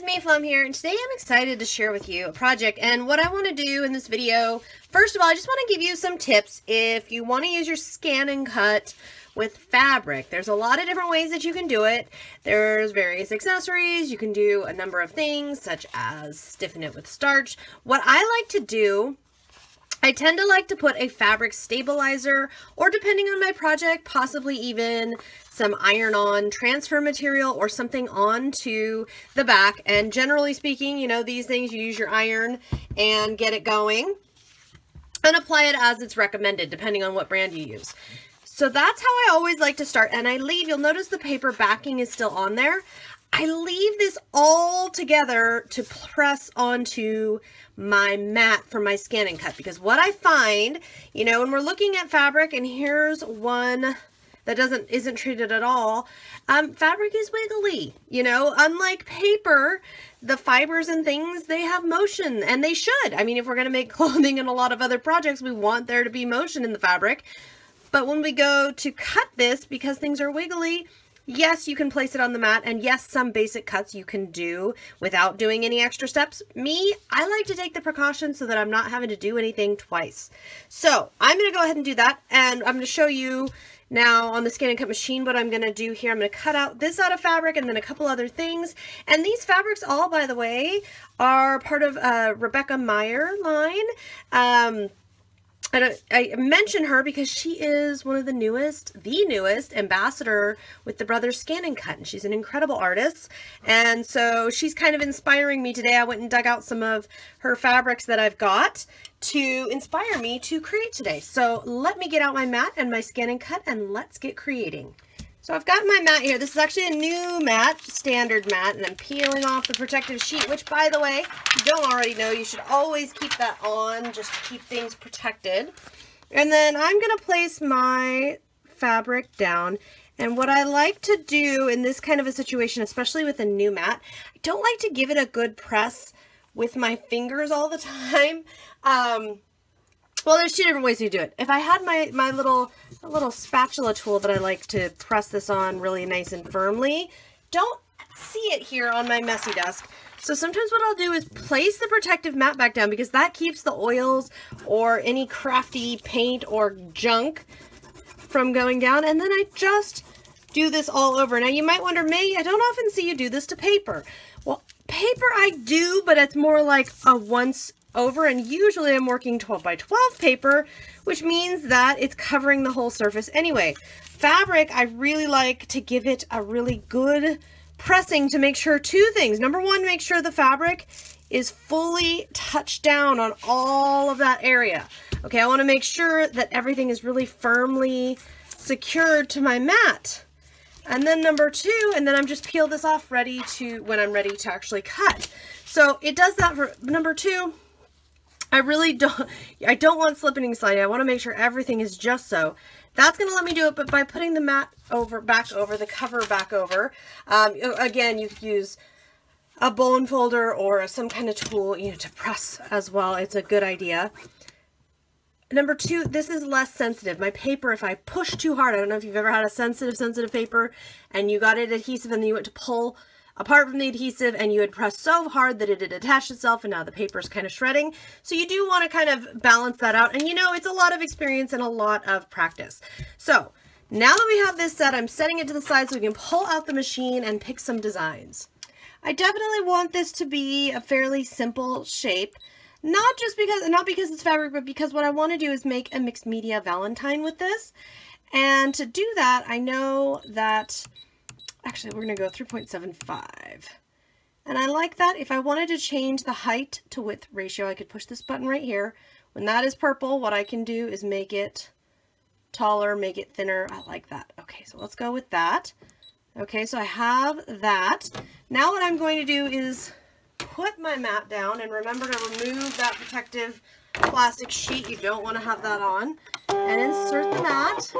guys, Mayflum here, and today I'm excited to share with you a project. And what I want to do in this video, first of all, I just want to give you some tips if you want to use your ScanNCut with fabric. There's a lot of different ways that you can do it. There's various accessories. You can do a number of things, such as stiffen it with starch. What I like to do, I tend to like to put a fabric stabilizer, or depending on my project, possibly even some iron-on transfer material or something onto the back. And generally speaking, you know, these things, you use your iron and get it going and apply it as it's recommended, depending on what brand you use. So that's how I always like to start. And I leave, you'll notice the paper backing is still on there. I leave this all together to press onto my mat for my ScanNCut, because what I find, you know, when we're looking at fabric, and here's one that isn't treated at all, fabric is wiggly, you know, unlike paper, the fibers and things, they have motion, and they should. I mean, if we're going to make clothing and a lot of other projects, we want there to be motion in the fabric. But when we go to cut this, because things are wiggly, yes, you can place it on the mat, and yes, some basic cuts you can do without doing any extra steps. Me, I like to take the precautions so that I'm not having to do anything twice. So I'm going to go ahead and do that, and I'm going to show you now on the ScanNCut machine what I'm going to do here. I'm going to cut out this out of fabric and then a couple other things. And these fabrics all, by the way, are part of Rebecca Meyer line. And I mention her because she is one of the newest ambassador with the brothers ScanNCut, and she's an incredible artist. And so she's kind of inspiring me today. I went and dug out some of her fabrics that I've got to inspire me to create today. So let me get out my mat and my ScanNCut, and let's get creating. So I've got my mat here. This is actually a new mat, standard mat, and I'm peeling off the protective sheet, which, by the way, if you don't already know, you should always keep that on just to keep things protected. And then I'm going to place my fabric down. And what I like to do in this kind of a situation, especially with a new mat, I don't like to give it a good press with my fingers all the time. Well, there's two different ways to do it. If I had my little spatula tool that I like to press this on really nice and firmly, don't see it here on my messy desk. So sometimes what I'll do is place the protective mat back down, because that keeps the oils or any crafty paint or junk from going down. And then I just do this all over. Now you might wonder, May, I don't often see you do this to paper. Well, paper I do, but it's more like a once over, and usually I'm working 12 by 12 paper, which means that it's covering the whole surface anyway. Fabric, I really like to give it a really good pressing to make sure two things. Number one, make sure the fabric is fully touched down on all of that area. Okay, I want to make sure that everything is really firmly secured to my mat. And then number two, and then I'm just peel this off when I'm ready to actually cut. So it does that for number two. I don't want slipping and sliding. I want to make sure everything is just so. That's going to let me do it, but by putting the mat back over, the cover back over, again, you could use a bone folder or some kind of tool, you know, to press as well. It's a good idea. Number two, this is less sensitive. My paper, if I push too hard, I don't know if you've ever had a sensitive paper and you got it adhesive and then you went to pull apart from the adhesive and you had pressed so hard that it had attached itself and now the paper is kind of shredding. So you do want to kind of balance that out. And you know, it's a lot of experience and a lot of practice. So now that we have this set, I'm setting it to the side so we can pull out the machine and pick some designs. I definitely want this to be a fairly simple shape. Not because it's fabric, but because what I want to do is make a mixed media valentine with this. And to do that, I know that actually, we're going to go 3.75. And I like that. If I wanted to change the height to width ratio, I could push this button right here. When that is purple, what I can do is make it taller, make it thinner. I like that. Okay, so let's go with that. Okay, so I have that. Now what I'm going to do is put my mat down, and remember to remove that protective plastic sheet. You don't want to have that on. And insert the mat.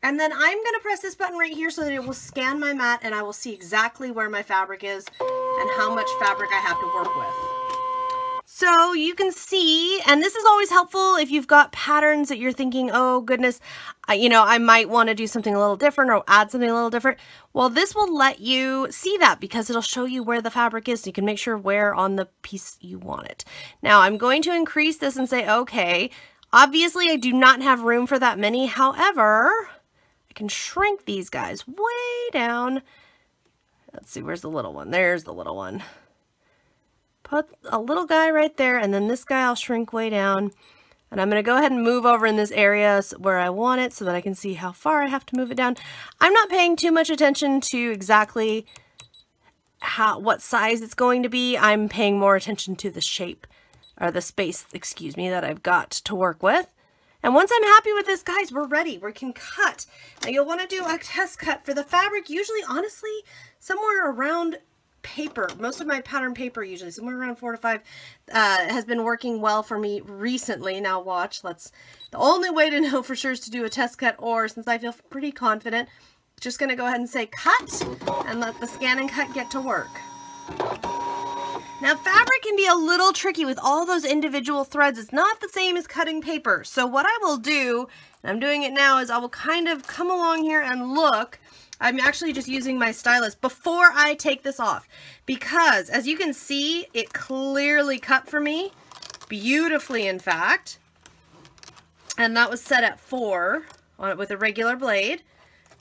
And then I'm going to press this button right here so that it will scan my mat, and I will see exactly where my fabric is and how much fabric I have to work with. So you can see, and this is always helpful if you've got patterns that you're thinking, oh goodness, you know, I might want to do something a little different or add something a little different. Well, this will let you see that because it'll show you where the fabric is so you can make sure where on the piece you want it. Now I'm going to increase this and say, okay, obviously I do not have room for that many. However, I can shrink these guys way down. Let's see, where's the little one? There's the little one. Put a little guy right there, and then this guy I'll shrink way down. And I'm going to go ahead and move over in this area where I want it so that I can see how far I have to move it down. I'm not paying too much attention to exactly what size it's going to be. I'm paying more attention to the shape, or the space, excuse me, that I've got to work with. And once I'm happy with this, guys, we're ready. We can cut. Now you'll want to do a test cut for the fabric, usually, honestly, somewhere around paper. Most of my pattern paper, usually somewhere around 4 to 5, has been working well for me recently. Now watch, the only way to know for sure is to do a test cut, or since I feel pretty confident, just going to go ahead and say cut and let the ScanNCut get to work. Now fabric can be a little tricky with all those individual threads. It's not the same as cutting paper. So what I will do, and I'm doing it now, is I will kind of come along here and look. I'm actually just using my stylus before I take this off, because as you can see, it clearly cut for me beautifully, in fact, and that was set at 4 on it with a regular blade.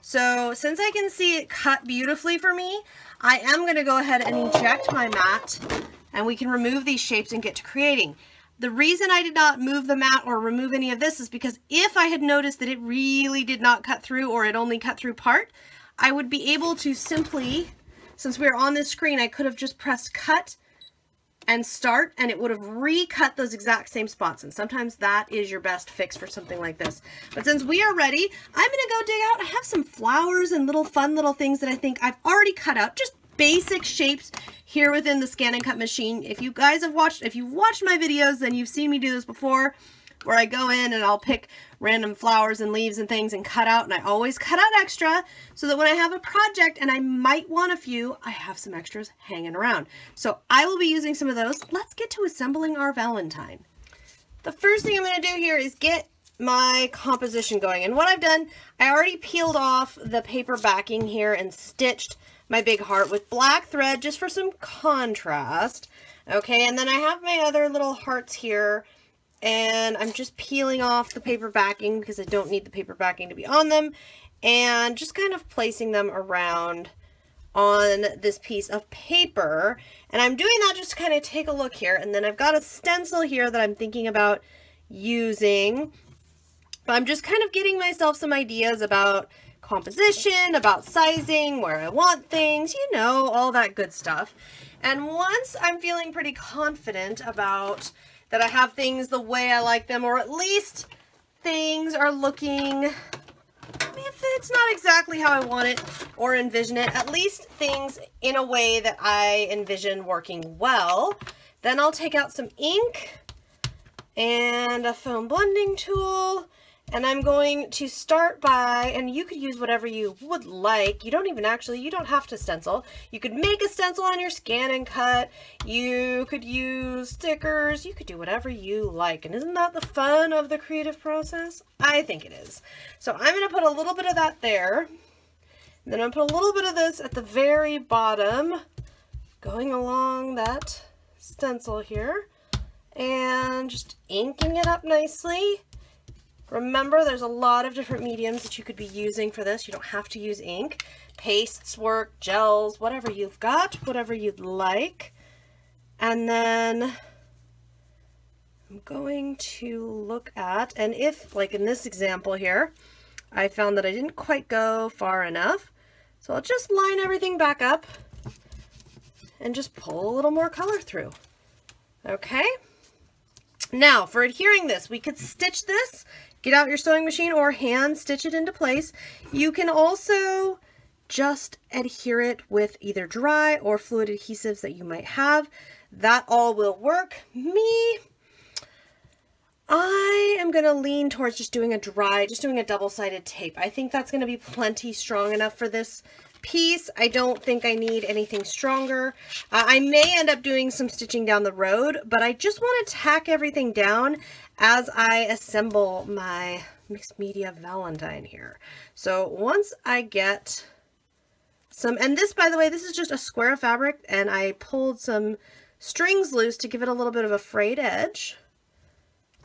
So since I can see it cut beautifully for me, I am going to go ahead and eject my mat, and we can remove these shapes and get to creating. The reason I did not move the mat or remove any of this is because if I had noticed that it really did not cut through, or it only cut through part, I would be able to simply, since we're on this screen, I could have just pressed cut and start, and it would have recut those exact same spots. And sometimes that is your best fix for something like this. But since we are ready, I'm gonna go dig out. I have some flowers and little fun little things that I think I've already cut out, just basic shapes here within the ScanNCut machine. If you guys have watched, if you've watched my videos, then you've seen me do this before, where I go in and I'll pick random flowers and leaves and things and cut out, and I always cut out extra so that when I have a project and I might want a few, I have some extras hanging around. So I will be using some of those. Let's get to assembling our valentine. The first thing I'm going to do here is get my composition going, and what I've done, I already peeled off the paper backing here and stitched my big heart with black thread just for some contrast. Okay, and then I have my other little hearts here, and I'm just peeling off the paper backing because I don't need the paper backing to be on them, and just kind of placing them around on this piece of paper. And I'm doing that just to kind of take a look here, and then I've got a stencil here that I'm thinking about using. But I'm just kind of getting myself some ideas about composition, about sizing, where I want things, you know, all that good stuff. And once I'm feeling pretty confident about that I have things the way I like them, or at least things are looking, if it's not exactly how I want it or envision it, at least things in a way that I envision working well, then I'll take out some ink and a foam blending tool. And I'm going to start by, and you could use whatever you would like. You don't have to stencil. You could make a stencil on your ScanNCut. You could use stickers. You could do whatever you like. And isn't that the fun of the creative process? I think it is. So I'm going to put a little bit of that there. And then I'm going to put a little bit of this at the very bottom, going along that stencil here, and just inking it up nicely. Remember, there's a lot of different mediums that you could be using for this. You don't have to use ink. Pastes work, gels, whatever you've got, whatever you'd like. And then I'm going to look at, and if, like in this example here, I found that I didn't quite go far enough. So I'll just line everything back up and just pull a little more color through. Okay? Now, for adhering this, we could stitch this, get out your sewing machine, or hand stitch it into place. You can also just adhere it with either dry or fluid adhesives that you might have. That all will work. I am going to lean towards just doing a double-sided tape. I think that's going to be plenty strong enough for this piece. I don't think I need anything stronger. I may end up doing some stitching down the road, but I just want to tack everything down as I assemble my mixed media valentine here. So once I get some, and this, by the way, this is just a square of fabric, and I pulled some strings loose to give it a little bit of a frayed edge.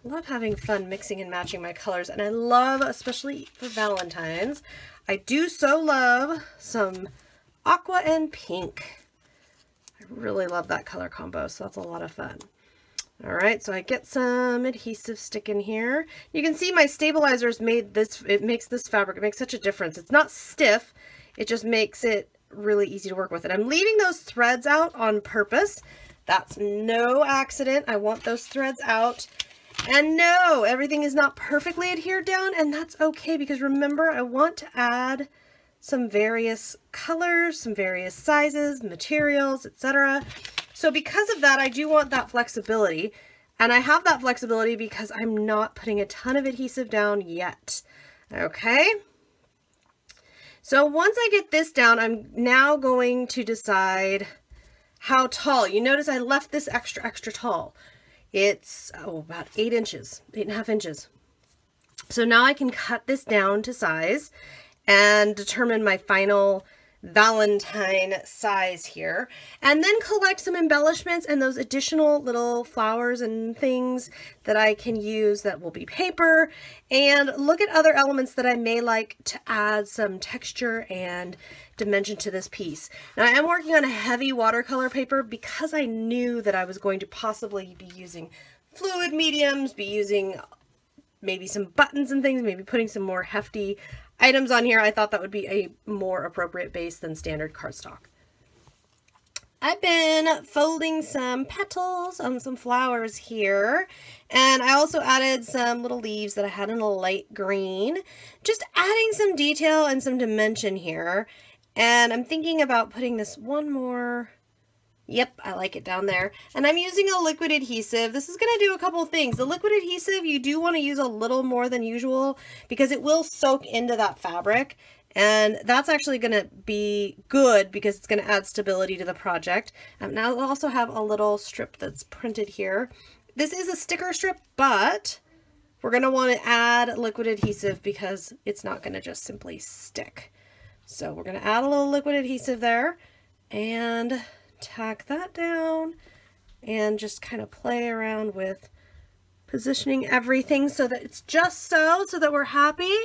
I love having fun mixing and matching my colors, and I love, especially for Valentine's, I do so love some aqua and pink. I really love that color combo, so that's a lot of fun. All right, so I get some adhesive stick in here. You can see my stabilizers made this, it makes this fabric, it makes such a difference. It's not stiff, it just makes it really easy to work with. And I'm leaving those threads out on purpose. That's no accident. I want those threads out. And no, everything is not perfectly adhered down, and that's okay, because remember, I want to add some various colors, some various sizes, materials, etc. So because of that, I do want that flexibility, and I have that flexibility because I'm not putting a ton of adhesive down yet. Okay? So once I get this down, I'm now going to decide how tall. You notice I left this extra tall. It's about 8 inches, 8.5 inches. So now I can cut this down to size and determine my final Valentine size here, and then collect some embellishments and those additional little flowers and things that I can use that will be paper, and look at other elements that I may like to add some texture and dimension to this piece. Now I am working on a heavy watercolor paper because I knew that I was going to possibly be using fluid mediums, be using maybe some buttons and things, maybe putting some more hefty items on here. I thought that would be a more appropriate base than standard cardstock. I've been folding some petals on some flowers here, and I also added some little leaves that I had in a light green, just adding some detail and some dimension here. And I'm thinking about putting this one more. Yep, I like it down there. And I'm using a liquid adhesive. This is going to do a couple things. The liquid adhesive, you do want to use a little more than usual because it will soak into that fabric. And that's actually going to be good because it's going to add stability to the project. Now I'll also have a little strip that's printed here. This is a sticker strip, but we're going to want to add liquid adhesive because it's not going to just simply stick. So we're going to add a little liquid adhesive there and tack that down and just kind of play around with positioning everything so that it's just so that we're happy.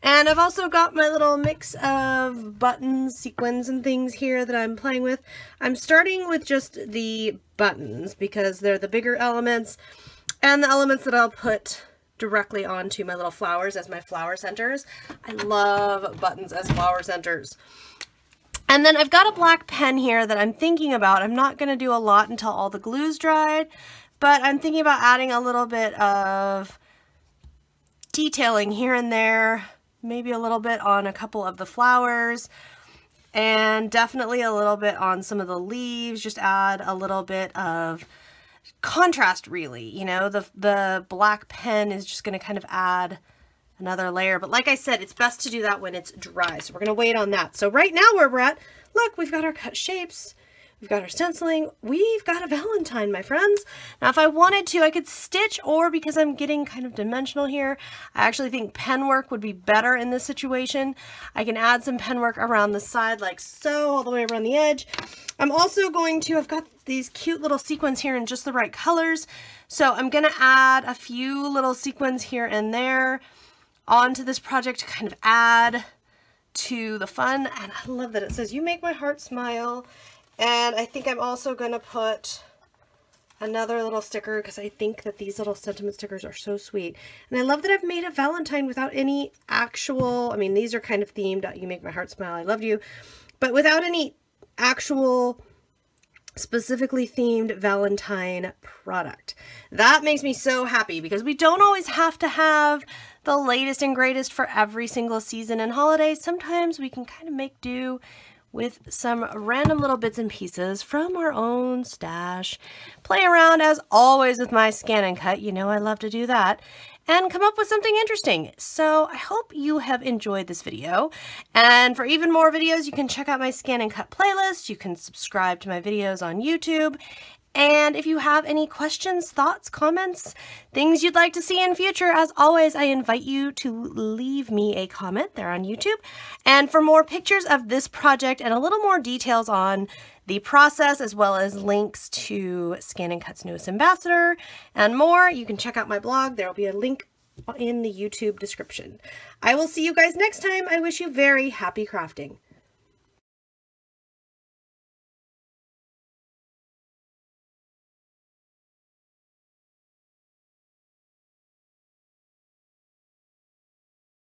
And I've also got my little mix of buttons, sequins, and things here that I'm playing with. I'm starting with just the buttons because they're the bigger elements and the elements that I'll put directly onto my little flowers as my flower centers. I love buttons as flower centers. And then I've got a black pen here that I'm thinking about. I'm not going to do a lot until all the glue's dried, but I'm thinking about adding a little bit of detailing here and there, maybe a little bit on a couple of the flowers, and definitely a little bit on some of the leaves. Just add a little bit of contrast, really. You know, the black pen is just going to kind of add another layer, but like I said, it's best to do that when it's dry, so we're going to wait on that. So right now where we're at, look, we've got our cut shapes, we've got our stenciling, we've got a Valentine, my friends. Now if I wanted to, I could stitch, or because I'm getting kind of dimensional here, I actually think pen work would be better in this situation. I can add some pen work around the side like so, all the way around the edge. I'm also going to, I've got these cute little sequins here in just the right colors, so I'm going to add a few little sequins here and there onto this project to kind of add to the fun. And I love that it says, "You make my heart smile." And I think I'm also going to put another little sticker because I think that these little sentiment stickers are so sweet. And I love that I've made a Valentine without any actual, I mean, these are kind of themed, "You make my heart smile, I love you," but without any actual specifically themed Valentine product. That makes me so happy because we don't always have to have the latest and greatest for every single season and holiday. Sometimes we can kind of make do with some random little bits and pieces from our own stash. Play around as always with my ScanNCut, you know I love to do that, and come up with something interesting. So I hope you have enjoyed this video, and for even more videos you can check out my ScanNCut playlist, you can subscribe to my videos on YouTube, and if you have any questions, thoughts, comments, things you'd like to see in future, as always, I invite you to leave me a comment there on YouTube. And for more pictures of this project and a little more details on the process, as well as links to ScanNCut's newest ambassador and more, you can check out my blog. There will be a link in the YouTube description. I will see you guys next time. I wish you very happy crafting.